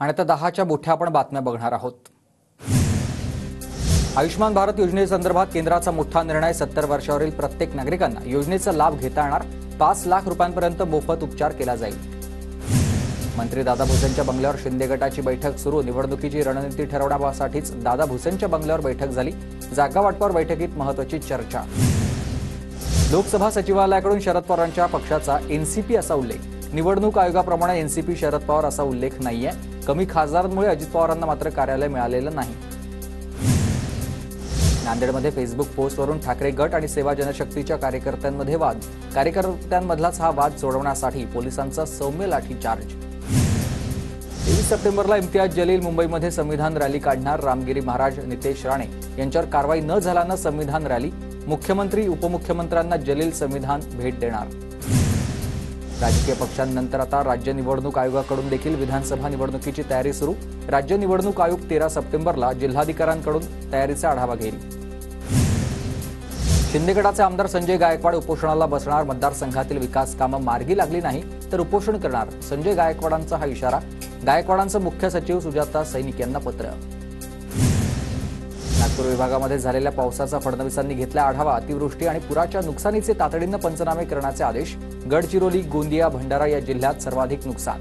आणि आता 10च्या मोठ्या आपण बातम्या बघणार आहोत। आयुष्मान भारत योजनेसंदर्भात केंद्राचा मोठा निर्णय। 70 वर्षावरील प्रत्येक नागरिकांना योजनेचा लाभ घेता येणार। 5 लाख रुपयांपर्यंत मोफत उपचार केला जाईल। मंत्री दादा भुसेंच्या बंगल्यावर शिंदे गटाची बैठक सुरू। निवडणुकीची रणनीती ठरवण्यासाठीच दादा भुसेंच्या बंगल्यावर बैठक झाली। जागा वाटपावर बैठकीत महत्त्वाची चर्चा। लोकसभा सचिवालयाकडून शरद पवारांच्या पक्षाचा एनसीपी असा उल्लेख। निवडणूक आयोगाप्रमाणे एनसीपी शरद पवार असा उल्लेख नाहीये। कमी खासदारांमुळे अजित पवारांना मात्र कार्यालय मिळालेलं नाही। नांदेडमध्ये फेसबुक पोस्टवरून ठाकरे गट आणि सेवा जनशक्तीच्या कार्यकर्त्यांमध्ये वाद। कार्यकर्त्यांमधलाच हा वाद सोडवण्यासाठी पोलिसांचा सौम्य लाठीचार्ज। 23 सप्टेंबरला इम्तियाज जलील मुंबईमध्ये संविधान रॅली काढणार। रामगिरी महाराज नितेश राणे यांच्यावर कारवाई न झाल्यानं संविधान रॅली। मुख्यमंत्री उपमुख्यमंत्र्यांना जलील संविधान भेट देणार। राजकीय पक्षांनंतर आता राज्य निवडणूक आयोगाकडून देखील विधानसभा निवडणुकीची तयारी सुरू। राज्य निवडणूक आयोग 13 सप्टेंबरला जिल्हाधिकाऱ्यांकडून तयारीचा आढावा घेईल। शिंदे गटाचे आमदार संजय गायकवाड उपोषणाला बसणार। मतदारसंघातील विकास कामं मार्गी लागली नाही तर उपोषण करणार। संजय गायकवाडांचा हा इशारा। गायकवाडांचं मुख्य सचिव सुजाता सैनिक यांना पत्र। नागपूर विभागामध्ये झालेल्या पावसाचा फडणवीसांनी घेतला आढावा। अतिवृष्टी आणि पुराच्या नुकसानीचे तातडीनं पंचनामे करण्याचे आदेश। गडचिरोली, गोंदिया, भंडारा या जिल्ह्यात सर्वाधिक नुकसान।